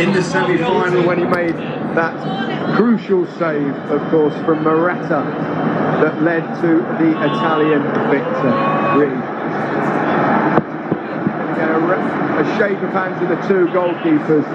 in the semi-final when he made that crucial save, of course, from Morata that led to the Italian victory. A shake of hands with the two goalkeepers.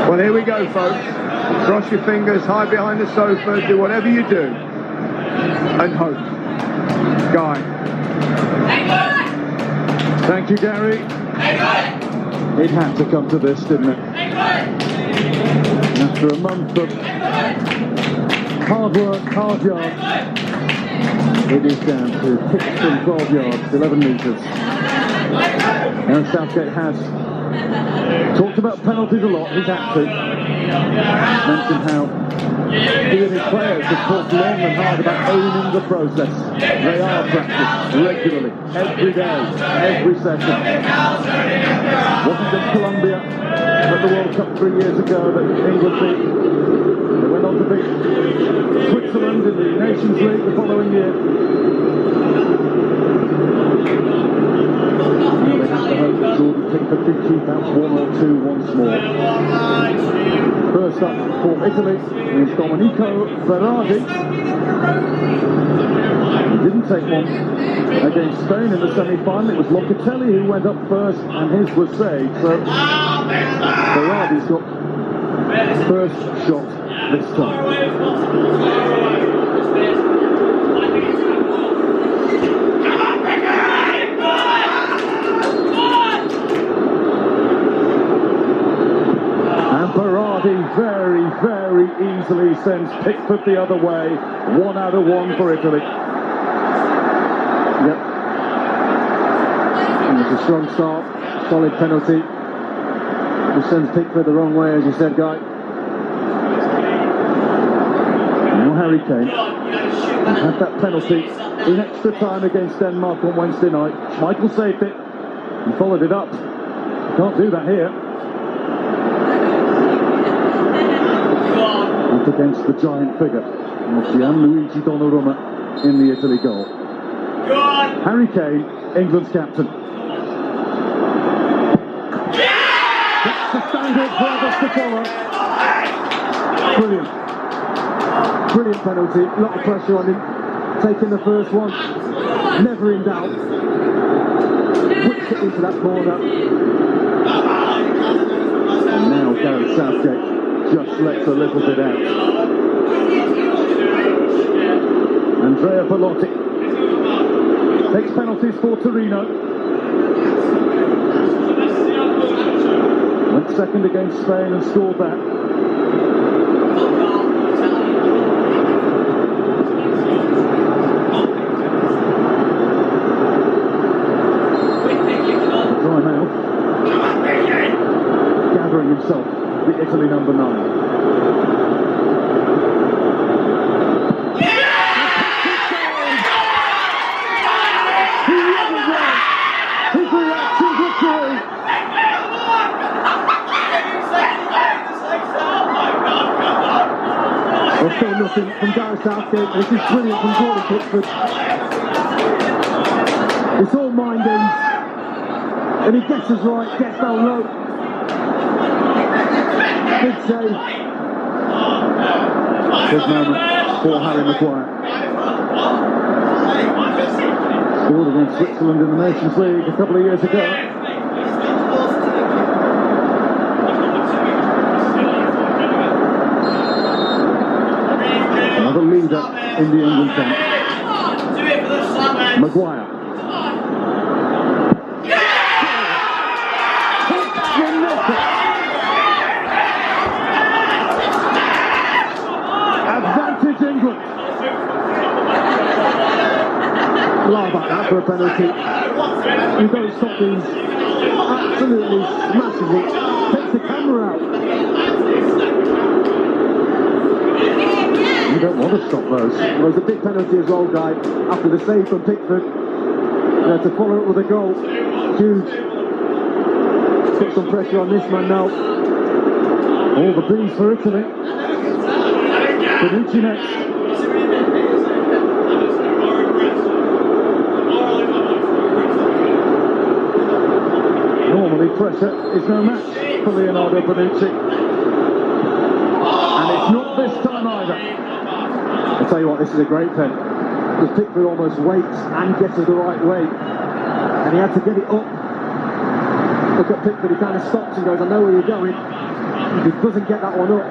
Well, here we go, folks. Cross your fingers, hide behind the sofa, do whatever you do, and hope. Guy. Thank you, Gary. It had to come to this, didn't it? After a month of hard work, hard yards, it is down to kicks from 12 yards, 11 metres. Now Southgate has talked about penalties a lot, he's had to. Mentioned how he and his players have talked long and hard about owning the process. They are practiced regularly, every day, every session. Wasn't it Colombia at the World Cup 3 years ago that England beat? They went on to beat Switzerland in the Nations League the following year. Jordan Pickford did keep out 1 or 2 once more. First up for Italy is Domenico Berardi. He didn't take one against Spain in the semi-final. It was Locatelli who went up first and his was saved. So Berardi's got first shot this time. Very, very easily sends Pickford the other way. 1 out of 1 for Italy. Yep. And it's a strong start, solid penalty. It sends Pickford the wrong way, as you said, Guy. Now Harry Kane had that penalty in extra time against Denmark on Wednesday night. Michael saved it and followed it up. Can't do that here. Against the giant figure of Gianluigi Donnarumma in the Italy goal. Harry Kane, England's captain. That's the standard for others to follow. Brilliant. Brilliant penalty. A lot of pressure on him. Taking the first one. Never in doubt. Whips it into that corner. And now Gareth Southgate just lets a little bit out. Andrea Bellotti takes penalties for Torino. Went second against Spain and scored that. Dry mouth. Gathering himself. The Italy number 9. He really won. His reaction victory. There's still nothing from Gareth Southgate. This is brilliant from Jordan Pickford. It's all mind games. And he gets us right, gets down low. Big save. Big moment for Harry Maguire. Scored against Switzerland in the Nations League a couple of years ago. Another leader in the England camp. Maguire. Advantage England. Lie about that for a penalty. You don't stop these absolutely massively. Takes the camera out. You don't want to stop those. Well, it was a big penalty as well, Guy. After the save from Pickford, to follow it with a goal. Huge. Put some pressure on this man now. All the B's for Italy. Bonucci next. Normally pressure is no match. for Leonardo Bonucci. And it's not this time either. I'll tell you what, this is a great pen. Because Pickford almost waits and gets it the right way. And he had to get it up. Look at Pickford, he kind of stops and goes, I know where you're going. If he doesn't get that one up,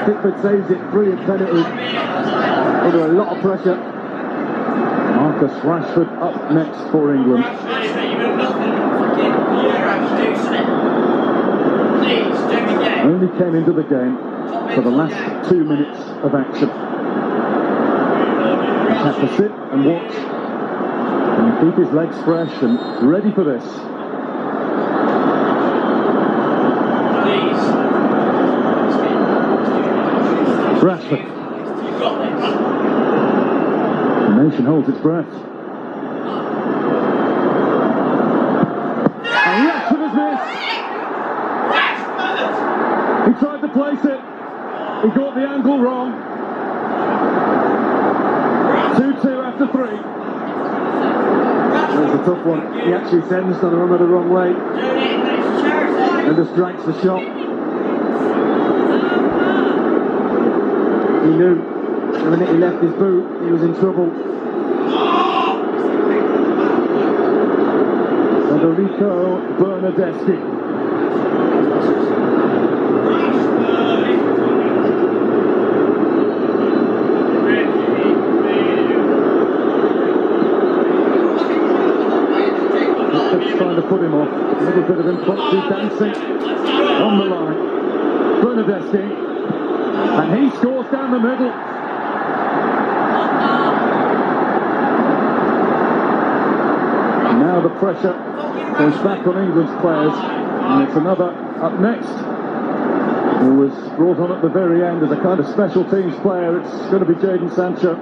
Pickford saves it. Brilliant penalty. Under a lot of pressure. Marcus Rashford up next for England. Only came into the game for the last 2 minutes of action. He has to sit and watch and keep his legs fresh and ready for this. Rashford. The nation holds its breath. And Rashford has missed. He tried to place it. He got the angle wrong. 2-2 after 3. That was a tough one. He actually sends Donnarumma the wrong way. And just drags the shot. He knew the minute he left his boot, he was in trouble. Federico Bernardeschi. Just trying to put him off. A little bit of impromptu dancing on the line. Bernardeschi. And he scores down the middle. Now the pressure goes back on England's players. And it's another up next, who was brought on at the very end as a kind of special teams player. It's going to be Jadon Sancho.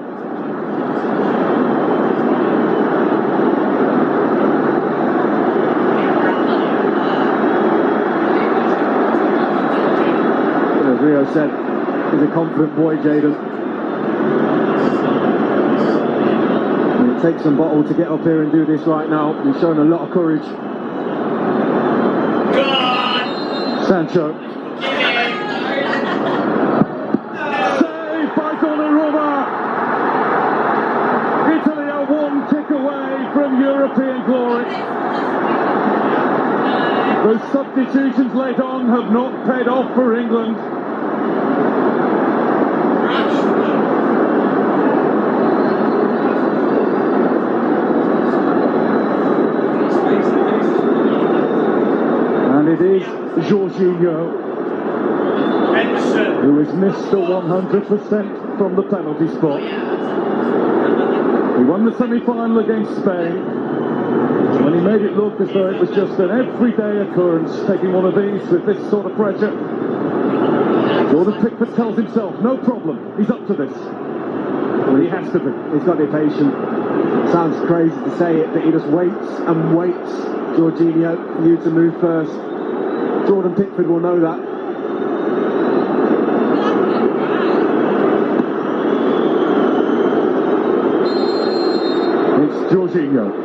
As Rio said, he's a confident boy, Jadon. And it takes some bottle to get up here and do this right now. He's shown a lot of courage. Sancho. Saved by Donnarumma. Italy are one kick away from European glory. Those substitutions late on have not paid off for England. And it is Jorginho who has missed the 100% from the penalty spot. He won the semi-final against Spain when he made it look as though it was just an everyday occurrence, taking one of these with this sort of pressure. Jordan Pickford tells himself, no problem, he's up to this. Well, he has to be. He's got to be patient. Sounds crazy to say it, but he just waits and waits, Jorginho, for you to move first. Jordan Pickford will know that. It's Jorginho.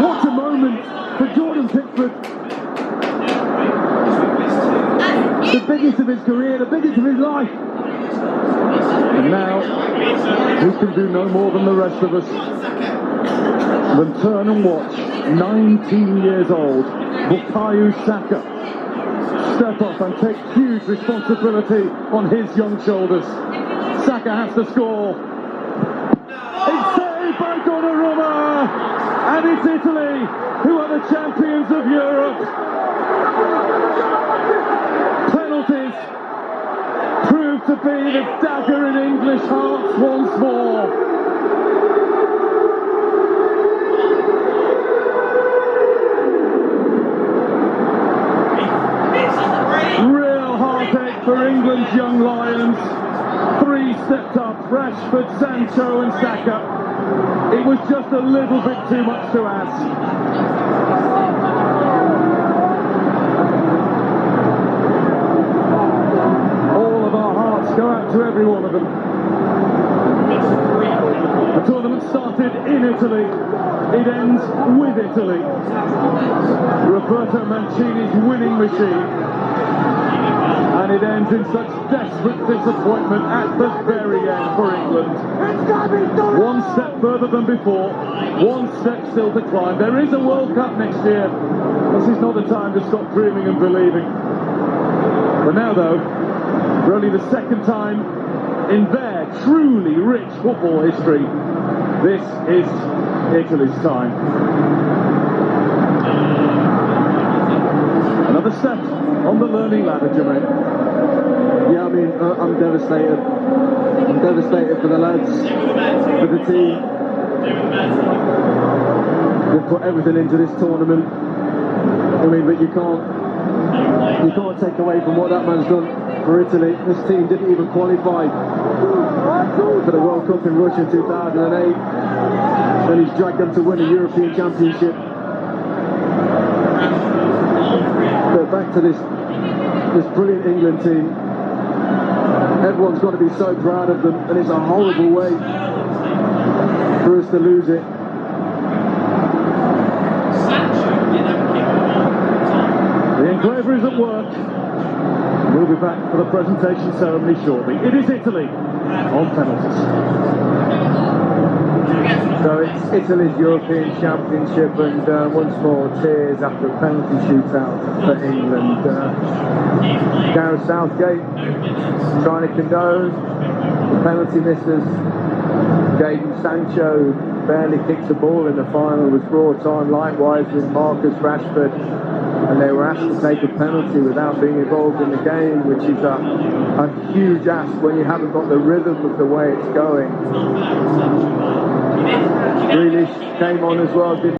What a moment for Jordan Pickford. The biggest of his career, the biggest of his life. And now, he can do no more than the rest of us than turn and watch 19 years old Bukayo Saka step up and take huge responsibility on his young shoulders. Saka has to score. It's saved by Donnarumma, and it's Italy who are the champions of Europe. Penalties prove to be the dagger in English hearts once more. Real heartache for England's young lions. Three stepped up, Rashford, Sancho and Saka. It was just a little bit too much to ask. All of our hearts go out to every one of them. The tournament started in Italy. It ends with Italy. Roberto Mancini's winning machine. And it ends in such desperate disappointment at the very end for England. One step further than before, one step still to climb. There is a World Cup next year. This is not the time to stop dreaming and believing. But now though, for only the second time in their truly rich football history, this is Italy's time. Another step on the learning ladder, Jermaine. Yeah, I mean, I'm devastated. I'm devastated for the lads, for the team. They've put everything into this tournament. I mean, but you can't take away from what that man's done for Italy. This team didn't even qualify for the World Cup in Russia in 2008, and he's dragged them to win a European Championship. But back to this brilliant England team. Everyone's got to be so proud of them, and it's a horrible way for us to lose it. The engraver is at work. We'll be back for the presentation ceremony shortly. It is Italy on penalties. So it's Italy's European Championship, and once more tears after a penalty shootout for England. Gareth Southgate trying to condone the penalty misses. Jadon Sancho barely kicked the ball in the final, was brought on likewise with Marcus Rashford, and they were asked to take a penalty without being involved in the game, which is a huge ask when you haven't got the rhythm of the way it's going. Grealish came on as well, didn't